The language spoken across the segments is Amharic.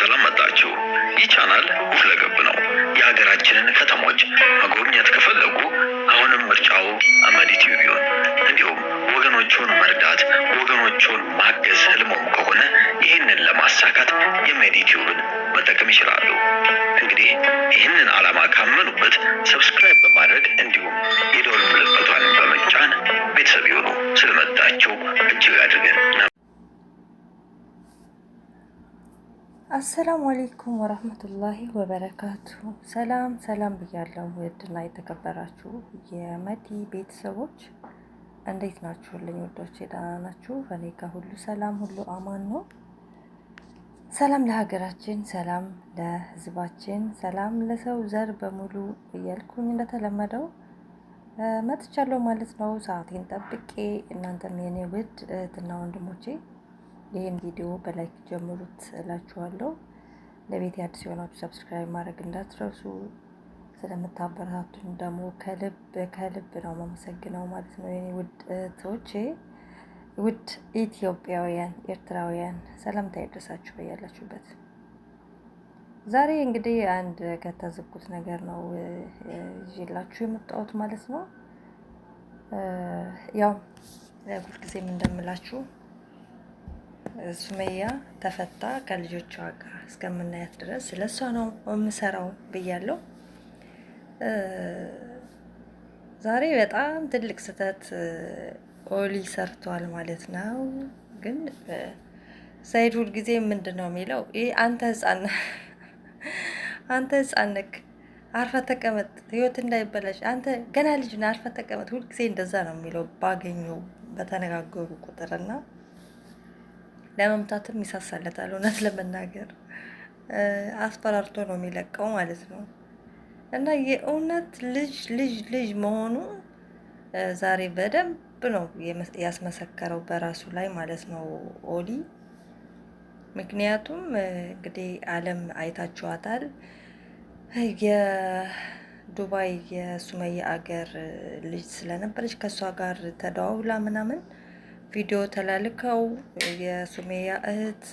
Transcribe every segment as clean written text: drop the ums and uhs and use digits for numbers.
በሰላም መጣችሁ። ይህ ቻናል ሁለገብ ነው። የሀገራችንን ከተሞች መጎብኘት ከፈለጉ አሁንም ምርጫው አመዲ ቲዩብ ይሁን። እንዲሁም ወገኖቹን መርዳት፣ ወገኖቹን ማገዝ ህልሞም ከሆነ ይህንን ለማሳካት የአመዲ ቲዩብን መጠቀም ይችላሉ። እንግዲህ ይህንን ዓላማ ካመኑበት ሰብስክራይብ በማድረግ እንዲሁም የደወል ምልክቷን በመጫን ቤተሰብ ይሁኑ። ስለመጣችሁ እጅግ አድርገን አሰላሙ አለይኩም ወራህመቱላሂ ወበረካቱ። ሰላም ብያለሁ። ውድና የተከበራችሁ የመዲ ቤተሰቦች እንዴት ናችሁልኝ? ወዶቼ ደህና ናችሁ? እኔ ጋር ሁሉ ሰላም፣ ሁሉ አማን ነው። ሰላም ለሀገራችን፣ ሰላም ለህዝባችን፣ ሰላም ለሰው ዘር በሙሉ እያልኩኝ እንደተለመደው መጥቻለሁ ማለት ነው። ሰዓቴን ጠብቄ እናንተም የኔ ውድ እህትና ወንድሞቼ ይህን ቪዲዮ በላይክ ጀምሩት እላችኋለሁ። ለቤት አዲስ የሆናችሁ ሰብስክራይብ ማድረግ እንዳትረሱ። ስለምታበረታቱኝ ደግሞ ከልብ ነው ማመሰግነው ማለት ነው። የኔ ውድ እህቶቼ፣ ውድ ኢትዮጵያውያን፣ ኤርትራውያን ሰላምታ ይድረሳችሁ በያላችሁበት። ዛሬ እንግዲህ አንድ ከተዘጉት ነገር ነው ይዤላችሁ የመጣሁት ማለት ነው። ያው ሁልጊዜም እንደምላችሁ ሱመያ ተፈታ ከልጆቿ ጋር እስከምናያት ድረስ ስለሷ ነው የምሰራው ብያለሁ። ዛሬ በጣም ትልቅ ስህተት ኦሊ ሰርቷል ማለት ነው። ግን ሰይድ ሁልጊዜ ምንድን ነው የሚለው? ይህ አንተ ህፃን ነክ አርፈህ ተቀመጥ፣ ህይወት እንዳይበላሽ፣ አንተ ገና ልጅ ነህ፣ አርፈህ ተቀመጥ። ሁልጊዜ እንደዛ ነው የሚለው ባገኘው በተነጋገሩ ቁጥርና ለመምታትም ይሳሳለታል። እውነት ለመናገር አስፈራርቶ ነው የሚለቀው ማለት ነው። እና የእውነት ልጅ መሆኑ ዛሬ በደንብ ነው ያስመሰከረው በራሱ ላይ ማለት ነው ኦሊ። ምክንያቱም እንግዲህ ዓለም አይታችኋታል። የዱባይ የሱመያ አገር ልጅ ስለነበረች ከእሷ ጋር ተደዋውላ ምናምን ቪዲዮ ተላልከው የሱመያ እህት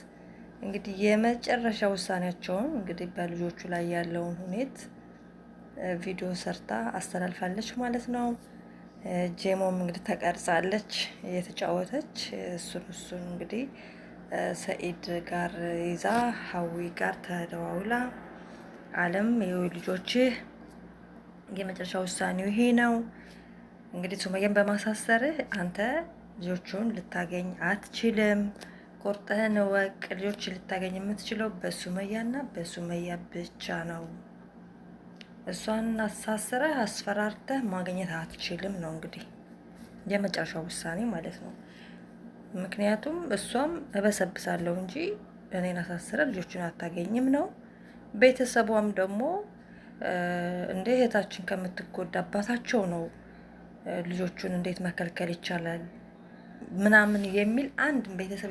እንግዲህ የመጨረሻ ውሳኔያቸውን እንግዲህ በልጆቹ ላይ ያለውን ሁኔታ ቪዲዮ ሰርታ አስተላልፋለች ማለት ነው። ጄሞም እንግዲህ ተቀርጻለች እየተጫወተች እሱን እንግዲህ ሰኢድ ጋር ይዛ ሀዊ ጋር ተደዋውላ ዓለም ልጆች የመጨረሻ ውሳኔው ይሄ ነው እንግዲህ ሱመያን በማሳሰርህ አንተ ልጆቹን ልታገኝ አትችልም። ቁርጥህን ወቅ። ልጆች ልታገኝ የምትችለው በሱመያና በሱመያ ብቻ ነው። እሷን አሳስረህ አስፈራርተህ ማግኘት አትችልም ነው እንግዲህ የመጨረሻው ውሳኔ ማለት ነው። ምክንያቱም እሷም እበሰብሳለሁ እንጂ እኔን አሳስረ ልጆቹን አታገኝም ነው። ቤተሰቧም ደግሞ እንደ እህታችን ከምትጎዳ አባታቸው ነው ልጆቹን እንዴት መከልከል ይቻላል ምናምን የሚል አንድ ቤተሰብ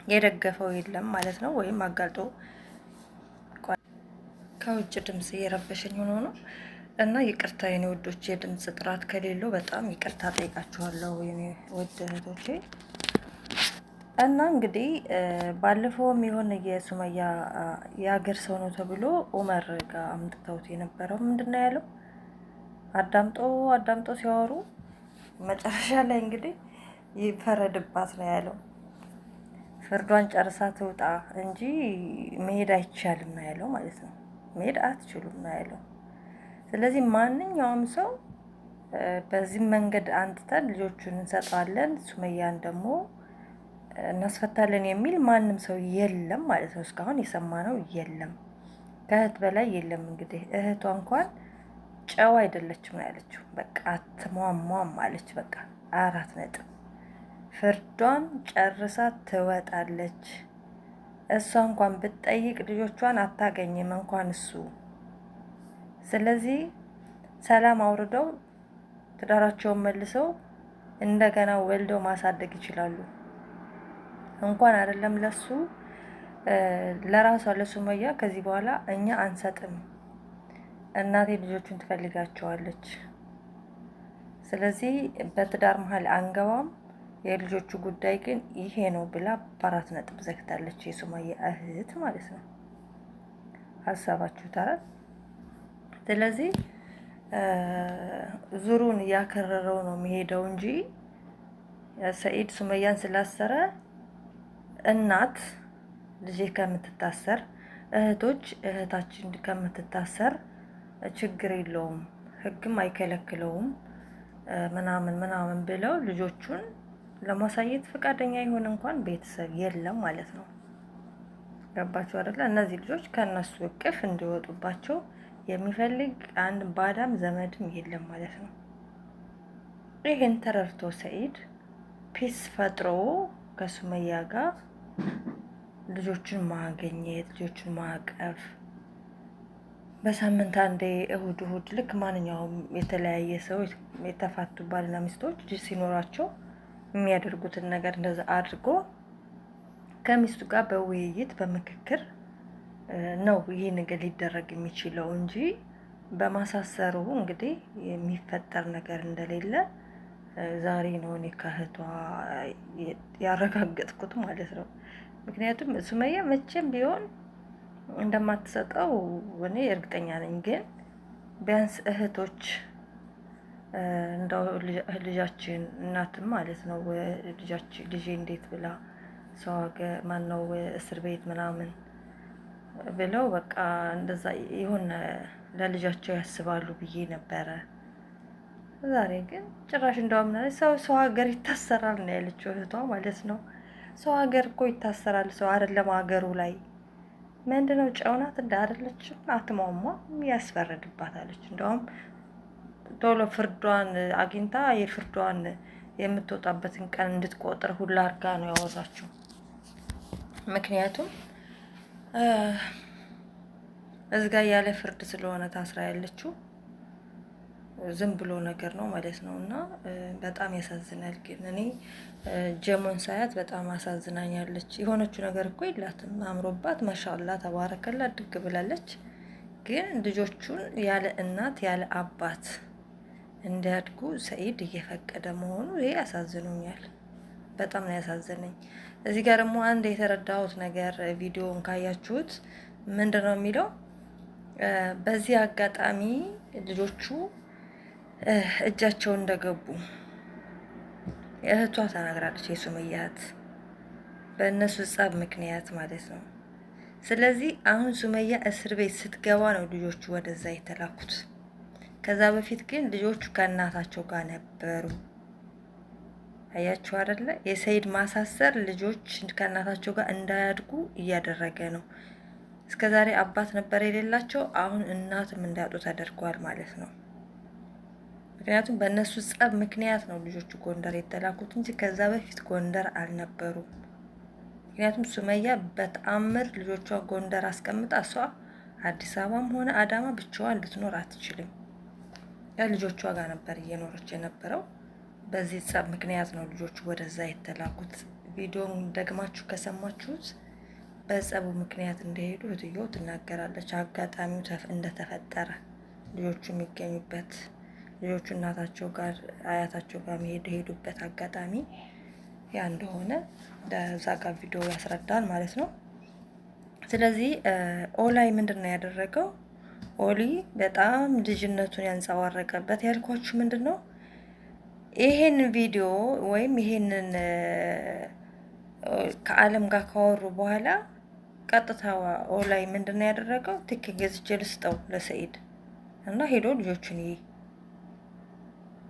የደገፈው የለም ማለት ነው። ወይም አጋልጦ ከውጭ ድምጽ እየረበሸኝ ሆኖ ነው። እና ይቅርታ የኔ ውዶች፣ የድምጽ ጥራት ከሌለው በጣም ይቅርታ ጠይቃችኋለሁ የኔ ውድ እህቶቼ። እና እንግዲህ ባለፈውም የሆነ የሱመያ የሀገር ሰው ነው ተብሎ ኡመር ጋር አምጥተውት የነበረው ምንድነው ያለው? አዳምጦ ሲያወሩ መጨረሻ ላይ እንግዲህ ይፈረድባት ነው ያለው። ፍርዷን ጨርሳ ትውጣ እንጂ መሄድ አይቻልም ነው ያለው ማለት ነው። መሄድ አትችሉም ነው ያለው። ስለዚህ ማንኛውም ሰው በዚህ መንገድ አንጥተን ልጆቹን እንሰጣለን፣ ሱመያን ደግሞ እናስፈታለን የሚል ማንም ሰው የለም ማለት ነው። እስካሁን የሰማነው የለም፣ ከእህት በላይ የለም። እንግዲህ እህቷ እንኳን ጨዋ አይደለችም ነው ያለችው። በቃ አትሟሟም አለች። በቃ 4 ነጥብ። ፍርዷን ጨርሳ ትወጣለች። እሷ እንኳን ብትጠይቅ ልጆቿን አታገኝም እንኳን እሱ። ስለዚህ ሰላም አውርደው ትዳራቸውን መልሰው እንደገና ወልደው ማሳደግ ይችላሉ። እንኳን አይደለም ለሱ ለራሷ ለሱመያ ከዚህ በኋላ እኛ አንሰጥም፣ እናቴ ልጆቹን ትፈልጋቸዋለች፣ ስለዚህ በትዳር መሀል አንገባም፣ የልጆቹ ጉዳይ ግን ይሄ ነው ብላ በ4 ነጥብ ዘግታለች። የሱመያ እህት ማለት ነው። ሀሳባችሁ ታዲያ። ስለዚህ ዙሩን እያከረረው ነው የሚሄደው እንጂ ሰኢድ ሱመያን ስላሰረ እናት ልጄ ከምትታሰር እህቶች እህታችን ከምትታሰር ችግር የለውም ሕግም አይከለክለውም ምናምን ብለው ልጆቹን ለማሳየት ፈቃደኛ ይሆን እንኳን ቤተሰብ የለም ማለት ነው። ገባችሁ አይደለ? እነዚህ ልጆች ከነሱ እቅፍ እንዲወጡባቸው የሚፈልግ አንድ ባዳም ዘመድም የለም ማለት ነው። ይህን ተረድቶ ሰኢድ ፒስ ፈጥሮ ከሱመያ ጋር ልጆቹን ማገኘት፣ ልጆቹን ማቀፍ፣ በሳምንት አንዴ እሁድ ልክ ማንኛውም የተለያየ ሰው የተፋቱ ባልና ሚስቶች ልጅ ሲኖራቸው የሚያደርጉትን ነገር እንደዛ አድርጎ ከሚስቱ ጋር በውይይት በምክክር ነው ይሄ ነገር ሊደረግ የሚችለው እንጂ በማሳሰሩ እንግዲህ የሚፈጠር ነገር እንደሌለ ዛሬ ነው እኔ ከእህቷ ያረጋገጥኩት ማለት ነው። ምክንያቱም ሱመያ መቼም ቢሆን እንደማትሰጠው እኔ እርግጠኛ ነኝ። ግን ቢያንስ እህቶች እንደው ልጃችን እናትም ማለት ነው ልጄ እንዴት ብላ ሰው ሀገር ማነው እስር ቤት ምናምን ብለው በቃ እንደዛ የሆነ ለልጃቸው ያስባሉ ብዬ ነበረ። ዛሬ ግን ጭራሽ እንደውም ሰው ሀገር ይታሰራል ነው ያለችው እህቷ ማለት ነው። ሰው ሀገር እኮ ይታሰራል ሰው አይደለም ሀገሩ ላይ ምንድነው ጨውናት እንደ አይደለችም አትሟሟ ያስፈረድባታለች። እንደውም ቶሎ ፍርዷን አግኝታ የፍርዷን የምትወጣበትን ቀን እንድትቆጥር ሁላ አርጋ ነው ያወራችው። ምክንያቱም እዝጋ ያለ ፍርድ ስለሆነ ታስራ ያለችው ዝም ብሎ ነገር ነው ማለት ነው። እና በጣም ያሳዝናል። ግን እኔ ጀሞን ሳያት በጣም አሳዝናኛለች። የሆነችው ነገር እኮ የላትም አምሮባት ማሻአላ ተባረከላ ድግ ብላለች። ግን ልጆቹን ያለ እናት ያለ አባት እንዲያድጉ ሰኢድ እየፈቀደ መሆኑ ይሄ ያሳዝኑኛል። በጣም ነው ያሳዘነኝ። እዚህ ጋር ደግሞ አንድ የተረዳሁት ነገር ቪዲዮን ካያችሁት ምንድነው የሚለው በዚህ አጋጣሚ ልጆቹ እጃቸው እንደገቡ እህቷ ተናግራለች። የሱመያ እህት በእነሱ ጸብ ምክንያት ማለት ነው። ስለዚህ አሁን ሱመያ እስር ቤት ስትገባ ነው ልጆቹ ወደዛ የተላኩት። ከዛ በፊት ግን ልጆቹ ከእናታቸው ጋር ነበሩ። አያችሁ አይደለ? የሰኢድ ማሳሰር ልጆች ከእናታቸው ጋር እንዳያድጉ እያደረገ ነው። እስከዛሬ አባት ነበር የሌላቸው፣ አሁን እናትም እንዳያጡ ተደርጓል ማለት ነው። ምክንያቱም በእነሱ ጸብ ምክንያት ነው ልጆቹ ጎንደር የተላኩት እንጂ ከዛ በፊት ጎንደር አልነበሩም። ምክንያቱም ሱመያ በተአምር ልጆቿ ጎንደር አስቀምጣ እሷ አዲስ አበባም ሆነ አዳማ ብቻዋን ልትኖር አትችልም። ልጆቿ ጋር ነበር እየኖረች የነበረው። በዚህ ጸብ ምክንያት ነው ልጆቹ ወደዛ የተላኩት። ቪዲዮን ደግማችሁ ከሰማችሁት በጸቡ ምክንያት እንደሄዱ እህትየው ትናገራለች። አጋጣሚው እንደተፈጠረ ልጆቹ የሚገኙበት ልጆቹ እናታቸው ጋር አያታቸው ጋር የሄዱበት አጋጣሚ ያ እንደሆነ ለዛ ጋር ቪዲዮ ያስረዳል ማለት ነው። ስለዚህ ኦላይ ምንድን ነው ያደረገው? ኦሊ በጣም ልጅነቱን ያንጸባረቀበት ያልኳችሁ ምንድን ነው ይሄን ቪዲዮ ወይም ይሄንን ከአለም ጋር ካወሩ በኋላ ቀጥታ ኦላይ ምንድን ነው ያደረገው? ትኬት ገዝቼ ልስጠው ለሰኢድ እና ሄዶ ልጆቹን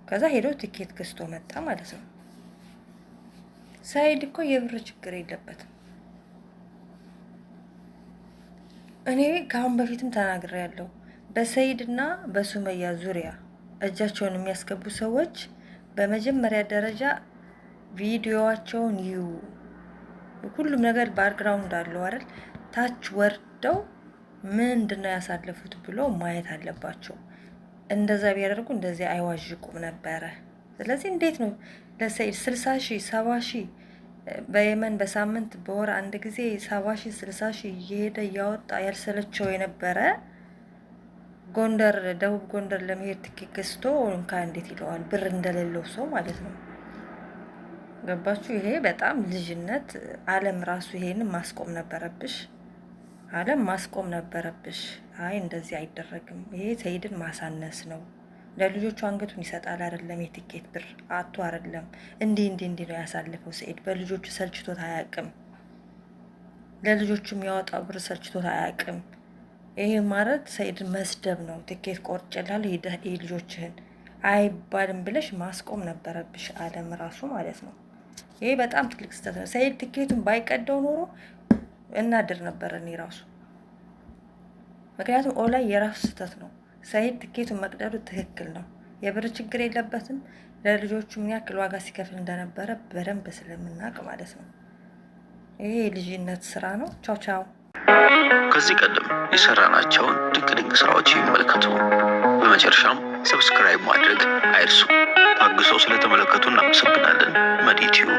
ከዛ ሄዶ ትኬት ገዝቶ መጣ ማለት ነው። ሰኢድ እኮ የብር ችግር የለበትም። እኔ ከአሁን በፊትም ተናግሬያለሁ። በሰኢድ እና በሱመያ ዙሪያ እጃቸውን የሚያስገቡ ሰዎች በመጀመሪያ ደረጃ ቪዲዮዋቸውን ይዩ። ሁሉም ነገር ባክግራውንድ አለው አይደል? ታች ወርደው ምንድነው ያሳለፉት ብሎ ማየት አለባቸው። እንደዛ ቢያደርጉ እንደዚህ አይዋዥቁም ነበረ። ስለዚህ እንዴት ነው ለሰኢድ 60 ሺህ 70 ሺህ በየመን በሳምንት በወር አንድ ጊዜ 70 ሺህ 60 ሺህ እየሄደ እያወጣ ያልሰለቸው የነበረ ጎንደር ደቡብ ጎንደር ለመሄድ ትኬት ገዝቶ እንካ እንዴት ይለዋል? ብር እንደሌለው ሰው ማለት ነው። ገባችሁ? ይሄ በጣም ልጅነት። አለም ራሱ ይሄንን ማስቆም ነበረብሽ። አለም ማስቆም ነበረብሽ። አይ እንደዚህ አይደረግም፣ ይሄ ሰኢድን ማሳነስ ነው። ለልጆቹ አንገቱን ይሰጣል አይደለም፣ የትኬት ብር አቶ አይደለም። እንዲህ ነው ያሳለፈው ሰኢድ። በልጆቹ ሰልችቶት አያውቅም። ለልጆቹ የሚያወጣው ብር ሰልችቶት አያውቅም። ይሄ ማለት ሰኢድን መስደብ ነው። ትኬት ቆርጬልሃለሁ ሄደህ ልጆችህን አይባልም ብለሽ ማስቆም ነበረብሽ፣ አለም ራሱ ማለት ነው። ይሄ በጣም ትልቅ ስህተት ነው። ሰኢድ ትኬቱን ባይቀደው ኖሮ እናድር ነበረ እኔ ራሱ። ምክንያቱም ኦላይ የራሱ ስህተት ነው። ሰኢድ ትኬቱን መቅደዱ ትክክል ነው። የብር ችግር የለበትም። ለልጆቹ ምን ያክል ዋጋ ሲከፍል እንደነበረ በደንብ ስለምናውቅ ማለት ነው። ይሄ የልጅነት ስራ ነው። ቻው ቻው። ከዚህ ቀደም የሰራናቸውን ድንቅ ስራዎች ይመልከቱ። በመጨረሻም ሰብስክራይብ ማድረግ አይርሱ። ታግሰው ስለተመለከቱ እናመሰግናለን። መዲ ቲዩብ